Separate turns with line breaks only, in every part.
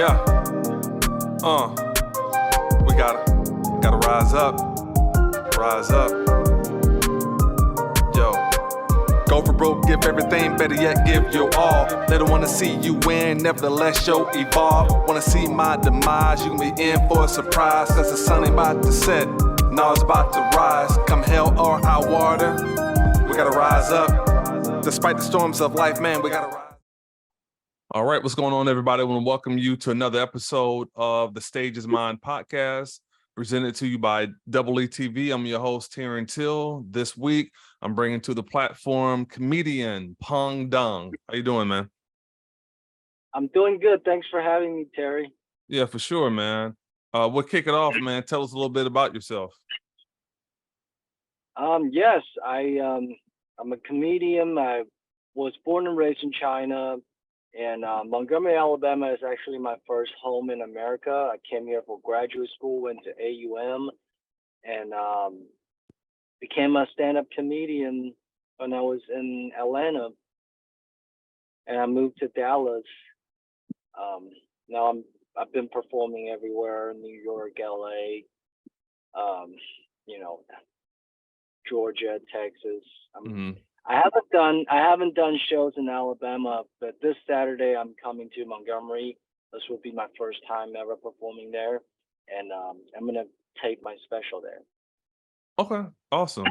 Yeah. We gotta rise up. Rise up. Yo. Go for broke, give everything, better yet give your all. They don't wanna see you win, nevertheless show evolve. Wanna see my demise, you can be in for a surprise. Cause the sun ain't about to set, now it's about to rise. Come hell or high water, we gotta rise up. Despite the storms of life, man, we gotta rise. All right, what's going on, everybody? I want to welcome you to another episode of the Stage is Mine podcast, presented to you by Double ETV. I'm your host, Terran Till. This week, I'm bringing to the platform comedian Peng Dang. How you doing, man?
I'm doing good. Thanks for having me, Terry.
Yeah, for sure, man. We'll kick it off, man. Tell us a little bit about yourself.
Yes, I'm a comedian. I was born and raised in China. And Montgomery, Alabama is actually my first home in America. I came here for graduate school, went to AUM, and became a stand-up comedian when I was in Atlanta. And I moved to Dallas. Now I've been performing everywhere: New York, LA, Georgia, Texas. I haven't done shows in Alabama, but this Saturday I'm coming to Montgomery. This will be my first time ever performing there, and I'm gonna tape my special there.
Okay, awesome.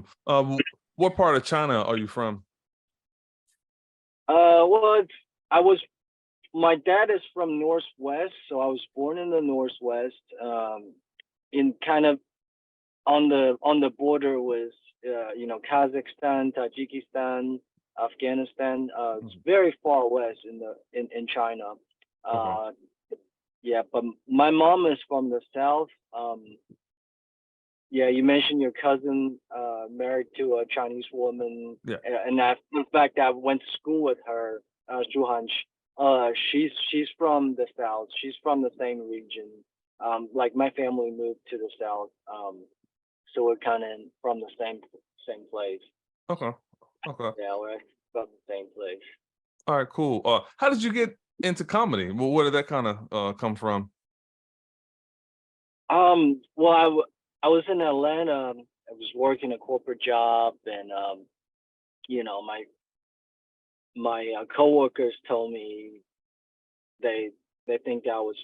What part of China are you from?
My dad is from Northwest, so I was born in the Northwest, in kind of on the border with Kazakhstan, Tajikistan, Afghanistan. It's very far west in China. Yeah, but my mom is from the south. Yeah, you mentioned your cousin married to a Chinese woman.
Yeah.
And in fact, I went to school with her, Zhuhan. She's from the south. She's from the same region. Like my family moved to the south. So we're kind of from the same place.
Okay.
Yeah, we're from the same place.
All right, cool. How did you get into comedy? Well, where did that kind of come from?
Well, I was in Atlanta. I was working a corporate job, and my coworkers told me they think I was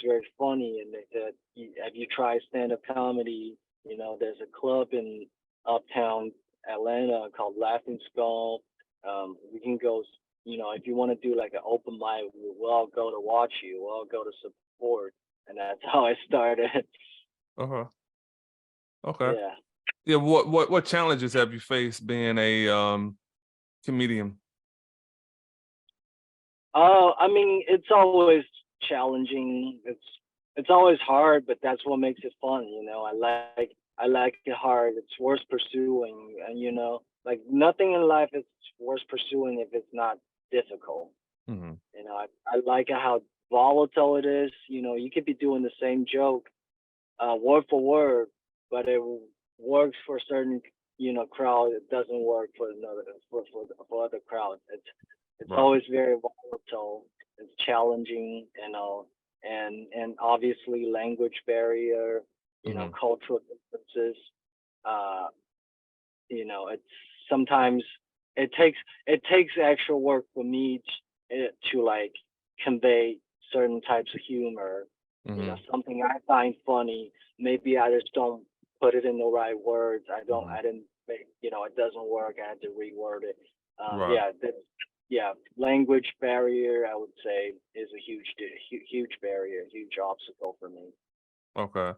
very funny, and they said, "Have you tried stand-up comedy? There's a club in uptown Atlanta called Laughing Skull. We can go. If you want to do like an open mic, we'll all go to watch you. We'll all go to support." And that's how I started.
Okay. Okay.
Yeah.
Yeah. What challenges have you faced being a comedian?
I mean, it's always challenging. It's always hard, but that's what makes it fun. I like it hard. It's worth pursuing, and like nothing in life is worth pursuing if it's not difficult.
Mm-hmm.
I like how volatile it is. You could be doing the same joke, word for word, but it works for a certain crowd. It doesn't work for other crowds. It's
Right.
always very volatile. It's challenging, and obviously language barrier, cultural differences. It's sometimes it takes actual work for me to like convey certain types of humor.
Mm-hmm.
Something I find funny, maybe I just don't put it in the right words. I didn't make, it doesn't work. I had to reword it.
Right.
Language barrier, I would say, is a huge barrier, huge obstacle for me.
Okay.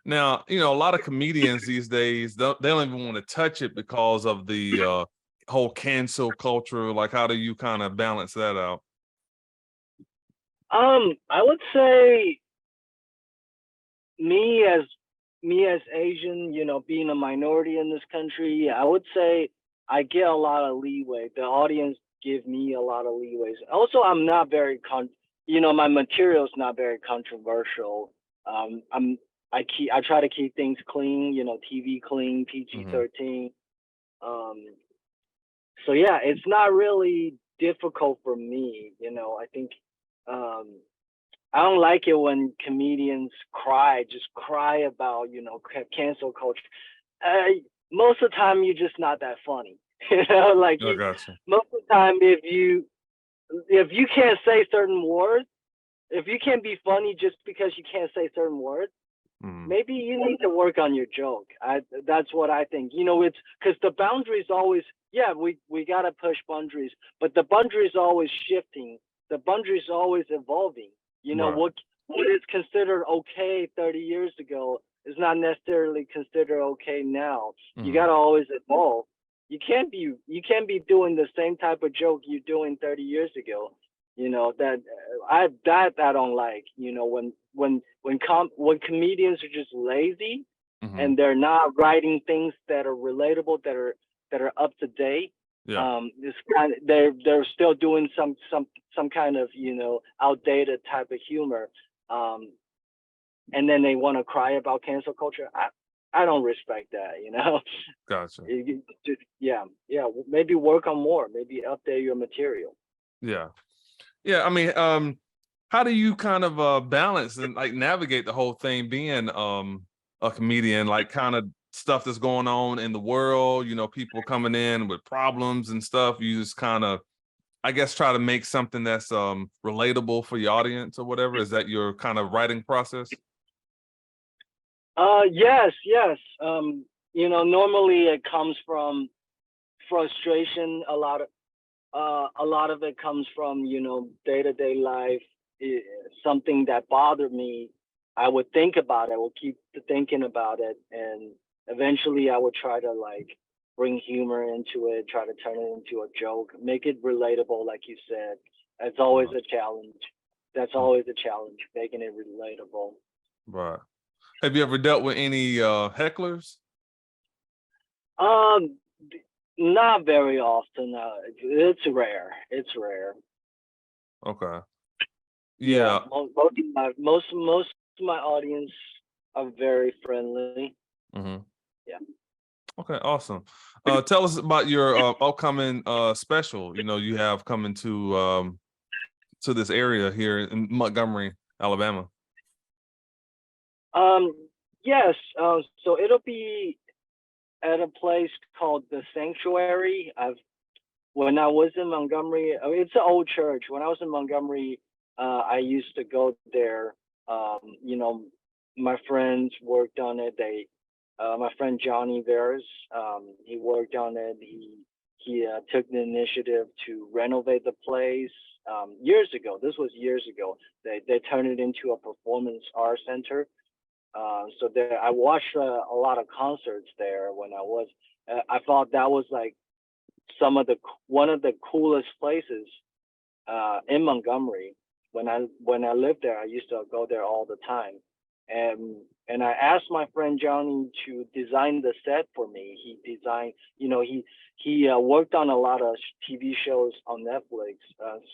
Now, a lot of comedians these days, they don't even want to touch it because of the whole cancel culture. Like, how do you kind of balance that out?
I would say me as Asian, being a minority in this country, I would say I get a lot of leeway. The audience give me a lot of leeways. Also, I'm not very my material is not very controversial. I try to keep things clean, TV clean, PG-13. So yeah, it's not really difficult for me. I think I don't like it when comedians just cry about, cancel culture. Most of the time, you're just not that funny. Like
I got you.
most of the time, if you can't say certain words, if you can't be funny just because you can't say certain words, maybe you need to work on your joke. That's what I think. It's because the boundaries always, we gotta push boundaries, but the boundaries always shifting. The boundaries always evolving.
Right.
What is considered okay 30 years ago is not necessarily considered okay now. You gotta always evolve. You can't be doing the same type of joke you're doing 30 years ago. That I don't like. When comedians are just lazy and they're not writing things that are relatable, that are up to date.
Yeah.
They're still doing some kind of outdated type of humor, and then they want to cry about cancel culture. I don't respect that.
Gotcha.
Maybe work on more. Maybe update your material.
Yeah. I mean, how do you kind of balance and like navigate the whole thing being a comedian, like kind of stuff that's going on in the world, people coming in with problems and stuff. You just kind of, I guess, try to make something that's relatable for your audience or whatever. Is that your kind of writing process?
Yes. Normally it comes from frustration. A lot of it comes from day-to-day life. Something that bothered me, I would think about it. I would keep thinking about it, and eventually I would try to like bring humor into it, try to turn it into a joke, make it relatable, like you said. It's always a challenge. That's always a challenge, making it relatable.
Right. Have you ever dealt with any hecklers?
Not very often. It's rare.
Okay. Yeah.
Most of my audience are very friendly. Yeah.
Okay, awesome. Tell us about your upcoming special. You have coming to this area here in Montgomery, Alabama.
Yes. So it'll be at a place called the Sanctuary. When I was in Montgomery, it's an old church. When I was in Montgomery, I used to go there. My friends worked on it. My friend Johnny Veras, he worked on it. He took the initiative to renovate the place years ago. This was years ago. They turned it into a performance art center. So there, I watched a lot of concerts there when I was. I thought that was like one of the coolest places in Montgomery. When I lived there, I used to go there all the time. And I asked my friend Johnny to design the set for me. He designed, he worked on a lot of TV shows on Netflix.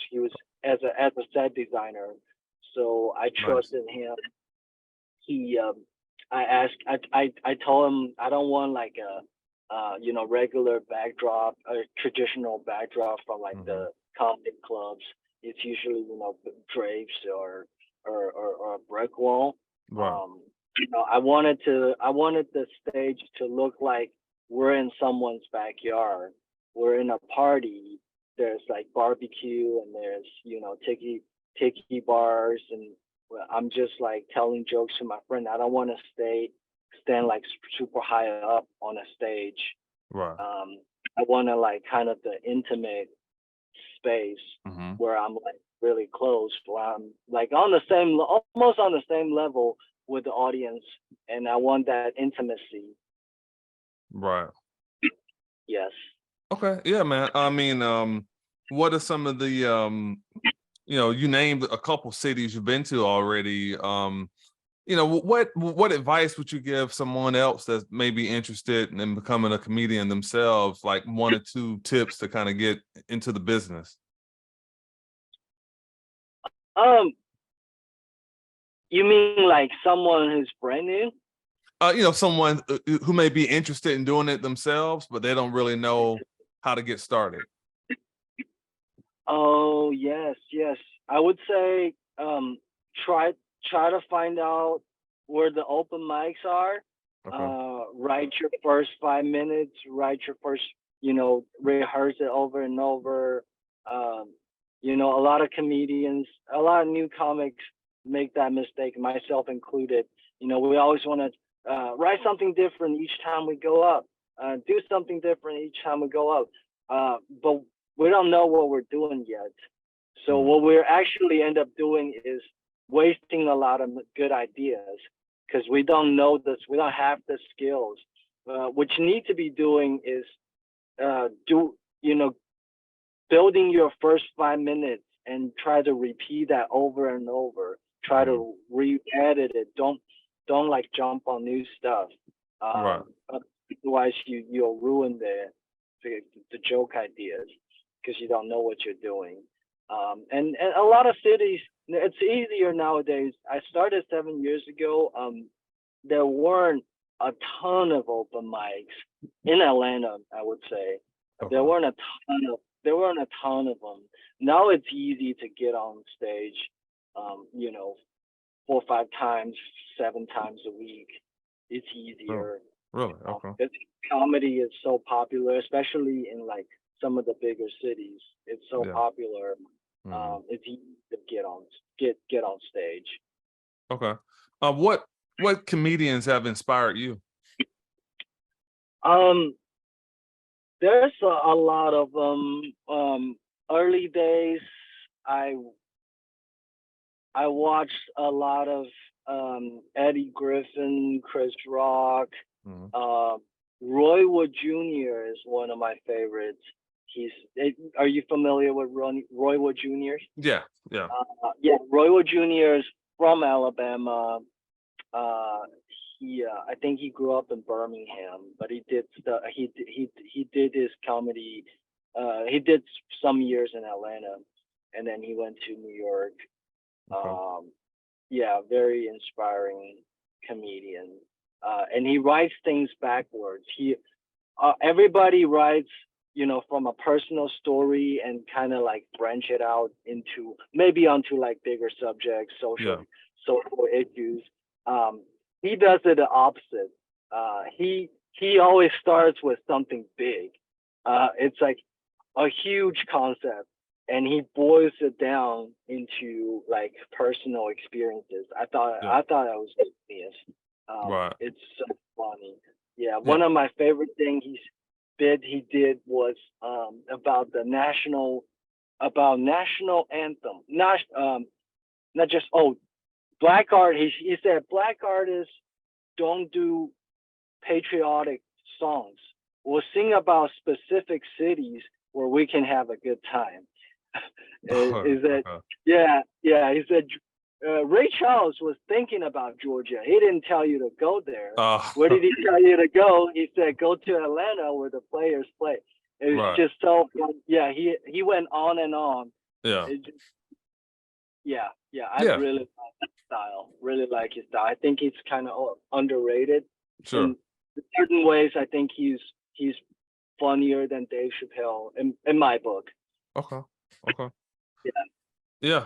He was as a set designer, so I trusted him. I told him I don't want like a regular backdrop, a traditional backdrop from like the comedy clubs. It's usually drapes or a brick wall.
Right.
I wanted the stage to look like we're in someone's backyard. We're in a party. There's like barbecue and there's tiki bars, and I'm just like telling jokes to my friend. I don't want to stand like super high up on a stage.
Right.
I want to like kind of the intimate space where I'm like really close, where I'm like almost on the same level with the audience, and I want that intimacy.
Right.
Yes.
Okay. Yeah, man. I mean, what are some of the you named a couple cities you've been to already. What advice would you give someone else that's maybe interested in becoming a comedian themselves, like 1 or 2 tips to kind of get into the business?
You mean like someone who's brand new?
Someone who may be interested in doing it themselves, but they don't really know how to get started.
Oh, yes. I would say try where the open mics are. Write your first 5 minutes, write your first, rehearse it over and over. A lot of comedians, a lot of new comics make that mistake, myself included. We always want to write something different each time we go up, do something different each time we go up. But we don't know what we're doing yet. So what we're actually end up doing is wasting a lot of good ideas because we don't know this, we don't have the skills. What you need to be doing is building your first 5 minutes and try to repeat that over and over. Try to re-edit it. Don't like jump on new stuff.
Right.
Otherwise, you'll ruin the joke ideas because you don't know what you're doing. And a lot of cities, it's easier nowadays. I started 7 years ago. There weren't a ton of open mics in Atlanta, I would say. There weren't a ton of them. Now it's easy to get on stage, 4 or 5 times, 7 times a week. It's easier.
Really? Okay.
Comedy is so popular, especially in like some of the bigger cities. It's so popular. It's easy to get on stage.
Okay. What comedians have inspired you?
There's a lot of them. Early days, I watched a lot of Eddie Griffin, Chris Rock. Roy Wood Jr. is one of my favorites. Are you familiar with Roy Wood Jr.?
Yeah.
Roy Wood Jr. is from Alabama. I think he grew up in Birmingham, but he did his comedy. He did some years in Atlanta, and then he went to New York. Very inspiring comedian. And he writes things backwards. Everybody writes, from a personal story and kind of like branch it out onto like bigger subjects, social issues. He does it the opposite. He always starts with something big. It's like a huge concept, and he boils it down into like personal experiences. I thought that was genius.
Right.
It's so funny. One of my favorite things he did was about national anthem. Not just black art. He said black artists don't do patriotic songs. We'll sing about specific cities where we can have a good time. He said Ray Charles was thinking about Georgia. He didn't tell you to go there. Where did he tell you to go? He said go to Atlanta where the players play. It was just so fun. Yeah, he went on and on.
Yeah.
I really like his style. Really like his style. I think he's kind of underrated.
Sure.
In certain ways, I think he's funnier than Dave Chappelle in my book.
Okay.
Yeah.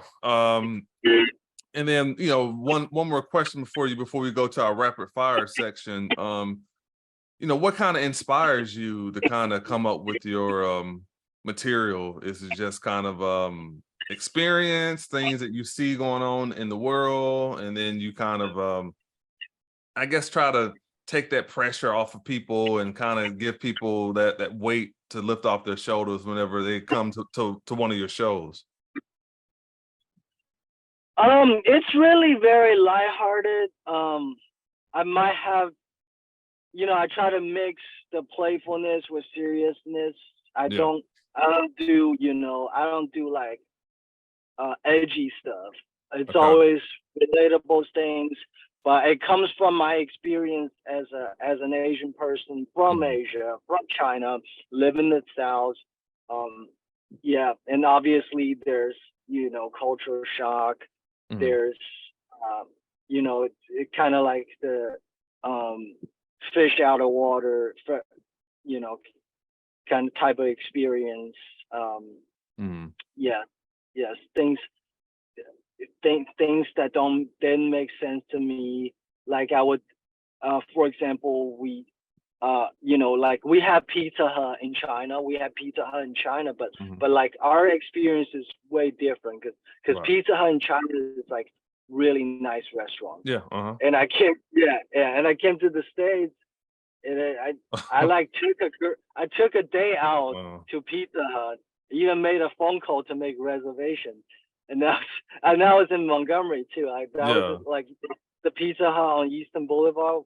And then one more question before we go to our rapid fire section. What kind of inspires you to kind of come up with your material? Is it just kind of experience, things that you see going on in the world, and then you kind of I guess try to take that pressure off of people and kind of give people that weight to lift off their shoulders whenever they come to one of your shows?
It's really very lighthearted. I might have, I try to mix the playfulness with seriousness. I don't do like edgy stuff. It's always relatable things, but it comes from my experience as an Asian person from Asia, from China, live in the South. And obviously there's cultural shock. There's it kind of like the fish out of water, kind of type of experience. Things that didn't make sense to me. like I would, for example, you know, like we have Pizza Hut in China. We have Pizza Hut in China, but like our experience is way different because
Right.
Pizza Hut in China is like really nice restaurant.
Yeah.
And I came, and I came to the States, and I like I took a day out to Pizza Hut, even made a phone call to make reservation, and that was in Montgomery too. That was like the Pizza Hut on Eastern Boulevard.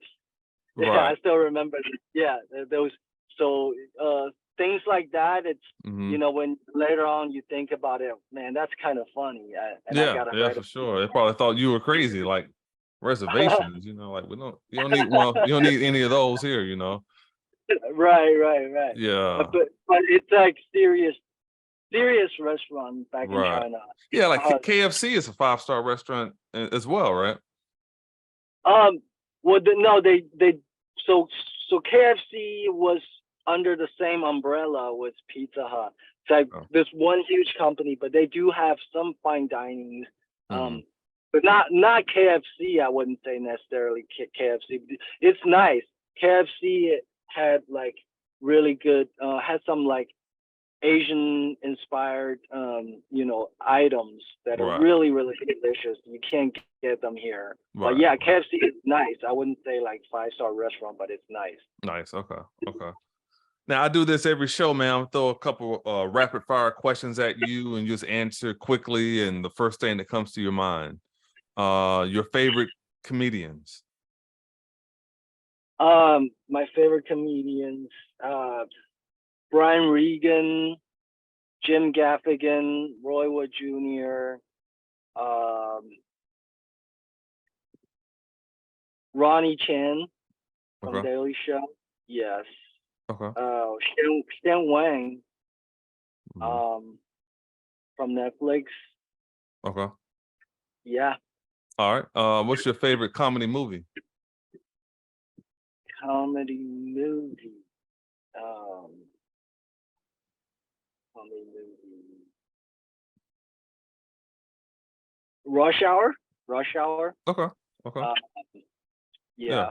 Yeah,
Right.
I still remember. Yeah, those. So things like that. It's you know, when later on you think about it, man, that's kind of funny. And I gotta write
for sure. They probably thought you were crazy, like reservations. You know, like you don't need you don't need any of those here. You know.
Right.
Yeah.
But it's like serious restaurant back in
Right.
China.
Yeah, like KFC is a 5-star restaurant as well, right?
Well, no, they so KFC was under the same umbrella with Pizza Hut. It's like this one huge company, but they do have some fine dining. But not KFC. I wouldn't say necessarily KFC. It's nice. KFC had like really good, had some like Asian inspired, you know, items that are really, really delicious. You can't get them here. But yeah, KFC is nice. I wouldn't say like 5-star restaurant, but it's nice.
Nice. Okay. Now I do this every show, man. I'll throw a couple rapid fire questions at you and just answer quickly. And the first thing that comes to your mind, your favorite comedians.
My favorite comedians, Brian Regan, Jim Gaffigan, Roy Wood Jr., Ronnie Chan from Daily Show. Yes.
Okay.
Stan Wang, from Netflix.
Okay.
Yeah.
All right. What's your favorite comedy movie?
Comedy movie. Rush Hour.
Okay.
Yeah.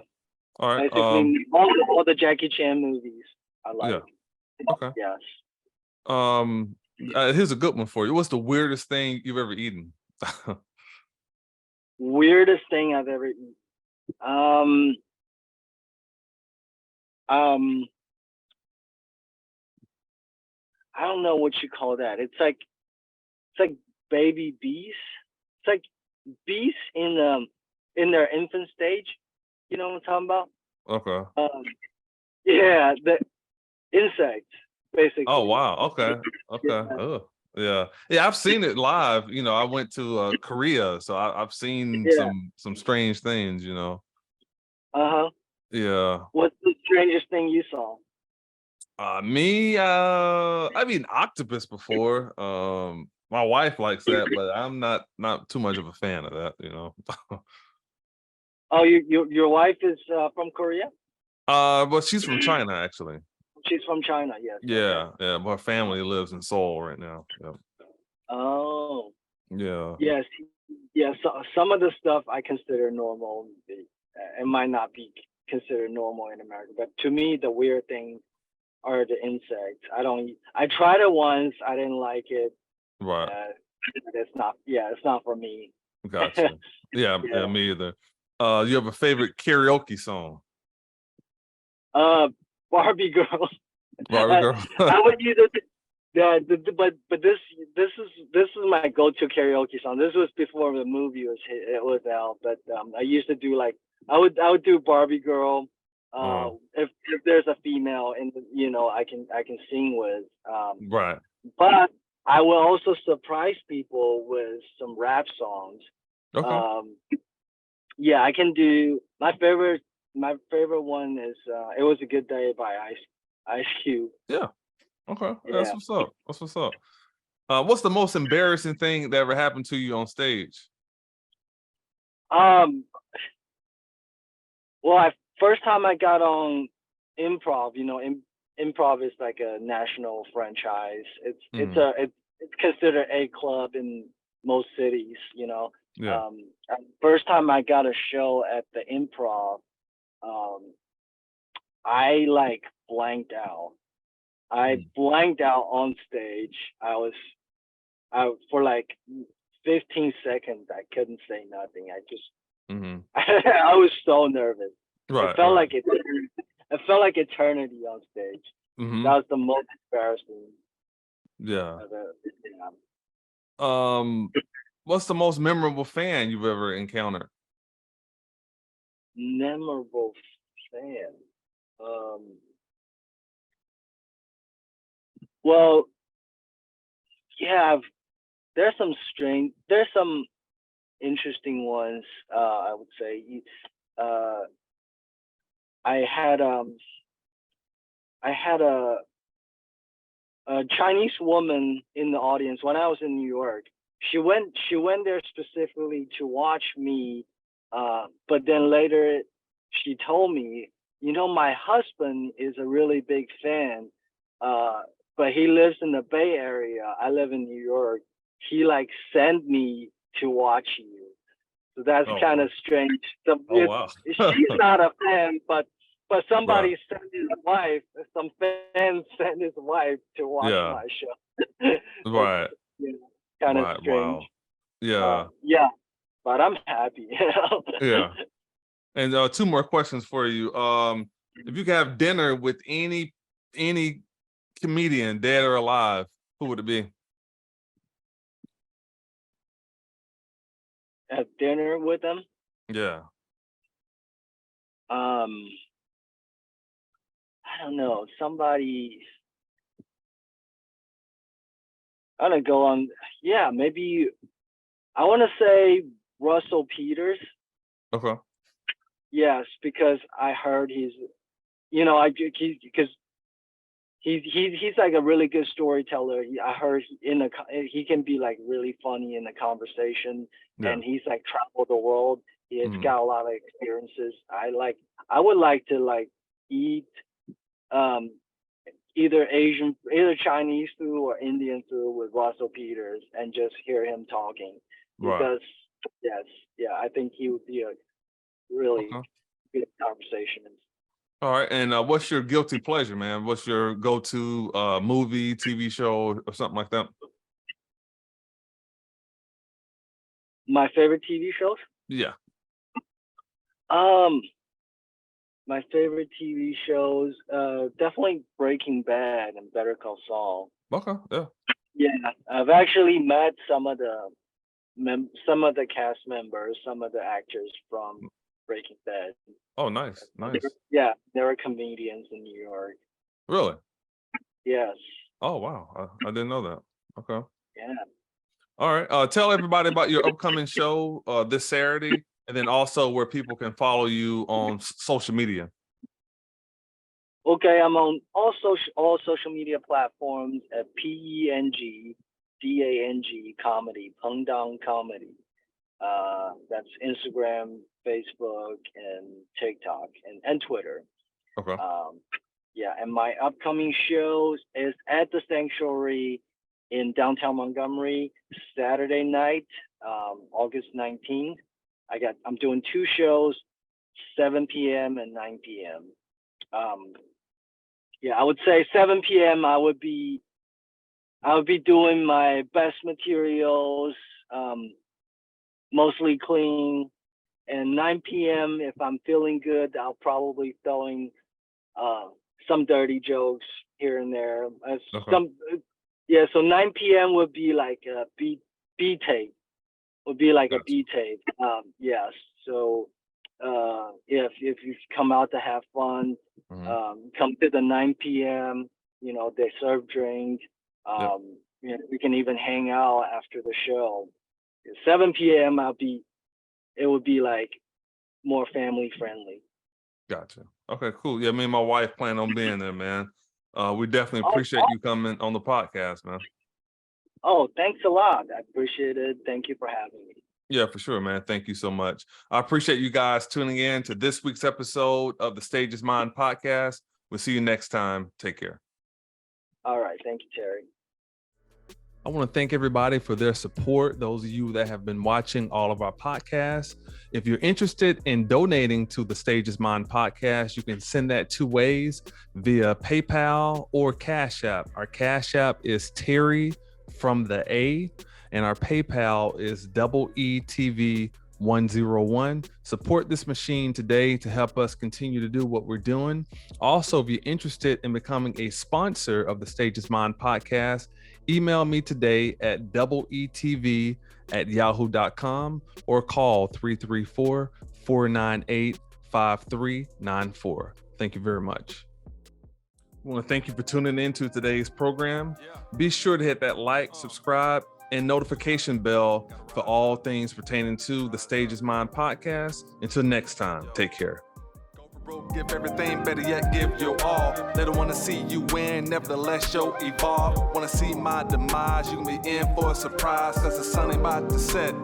All right.
Basically, all the Jackie Chan movies I like.
Yeah. Okay.
Yes.
Here's a good one for you. What's the weirdest thing you've ever eaten?
Weirdest thing I've ever eaten. I don't know what you call that. It's like baby bees. It's like bees in their infant stage. You know what I'm talking about?
Okay.
Yeah, the insects, basically.
Oh wow. Okay. Yeah. Yeah, I've seen it live. You know, I went to Korea, so I've seen some strange things, you know. Yeah.
What's the strangest thing you saw?
Me, I've eaten octopus before. My wife likes that, but I'm not too much of a fan of that, you know.
Oh, your wife is from Korea?
But she's from China, actually.
She's from China, yes.
Yeah, yeah. Her family lives in Seoul right now. Yep.
Oh.
Yeah.
Yes. Yeah. So some of the stuff I consider normal. It might not be considered normal in America, but to me, the weird thing are the insects. I tried it once. I didn't like it.
Right.
It's not for me.
Gotcha. Yeah, me either. You have a favorite karaoke song?
Barbie Girl.
Barbie Girl.
I would use it. Yeah, but this is my go-to karaoke song. This was before the movie was out. But I used to do like I would do Barbie Girl. If there's a female and you know I can sing with.
Right.
But I will also surprise people with some rap songs.
Okay.
Yeah, I can do my favorite one is It Was a Good Day by Ice Cube.
Yeah. Okay.
Yeah.
That's what's up. What's the most embarrassing thing that ever happened to you on stage?
Well, first time I got on improv, you know, improv is like a national franchise. It's considered a club in most cities,
Yeah.
First time I got a show at the Improv, I like blanked out. I blanked out on stage. For like 15 seconds, I couldn't say nothing. I was so nervous.
Right.
It felt like eternity on stage.
Mm-hmm.
That was the most embarrassing.
Yeah.
Yeah.
What's the most memorable fan you've ever encountered?
Memorable fan. Well, yeah, there's some interesting ones. I would say. I had a Chinese woman in the audience when I was in New York. She went there specifically to watch me, but then later she told me, my husband is a really big fan, but he lives in the Bay Area. I live in New York. He like sent me to watch you. So that's kind of strange.
Wow.
She's not a fan, but somebody sent his wife. Some fan sent his wife to watch my show.
Right.
Kind of strange.
Wow. Yeah.
Yeah, but I'm happy.
Yeah. And 2 more questions for you. If you could have dinner with any comedian, dead or alive, who would it be?
Have dinner with them?
Yeah.
I don't know. Somebody. I'm gonna go on. Yeah, maybe. I want to say Russell Peters.
Okay.
Yes, because I heard he's like a really good storyteller. I heard he can be like really funny in the conversation, and he's like traveled the world. He has got a lot of experiences. I would like to like eat either Chinese food or Indian food with Russell Peters and just hear him talking. Because I think he would be a really good conversationist.
All right, and what's your guilty pleasure, man? What's your go-to movie, TV show, or something like that?
My favorite TV shows?
Yeah.
My favorite TV shows, definitely Breaking Bad and Better Call Saul.
Okay. Yeah.
Yeah, I've actually met some of the cast members, some of the actors from Breaking Bad.
Oh, nice.
They were comedians in New York.
Really?
Yes.
Oh, wow. I didn't know that. Okay.
Yeah.
All right. Tell everybody about your upcoming show this Saturday, and then also where people can follow you on social media.
Okay, I'm on all social media platforms at PENGDANG comedy, Peng Dang comedy. That's Instagram, Facebook, and TikTok, and Twitter.
Okay.
And my upcoming shows is at the Sanctuary in downtown Montgomery, Saturday night, August 19th. I'm doing 2 shows, 7 p.m. and 9 p.m. I would say 7 p.m. I would be doing my best materials, mostly clean, and 9 p.m. if I'm feeling good, I'll probably throwing some dirty jokes here and there. So 9 p.m. would be like a B tape. Would be like a B tape. So if you come out to have fun, come to the 9 p.m. They serve drinks. We can even hang out after the show. 7 p.m. it would be like more family friendly.
Gotcha. Okay, cool. Yeah, me and my wife plan on being there, man. We definitely appreciate you coming on the podcast, man.
Oh, thanks a lot. I appreciate it. Thank you for having me.
Yeah, for sure, man. Thank you so much. I appreciate you guys tuning in to this week's episode of the Stage is Mine podcast. We'll see you next time. Take care.
All right. Thank you, Terry.
I want to thank everybody for their support. Those of you that have been watching all of our podcasts. If you're interested in donating to the Stage is Mine podcast, you can send that 2 ways, via PayPal or Cash App. Our Cash App is Terry from the A, and our PayPal is EETV101. Support this machine today to help us continue to do what we're doing. Also, if you're interested in becoming a sponsor of the Stage is Mine podcast, email me today at EETV@yahoo.com or call 334-498-5394. Thank you very much. I want to thank you for tuning in to today's program. Be sure to hit that like, subscribe, and notification bell for all things pertaining to the Stage is Mine podcast. Until next time, take care.
Give everything, better yet, give your all. They don't want to see you win, nevertheless, show evolve. Want to see my demise, you can be in for a surprise, cause the sun ain't about to set.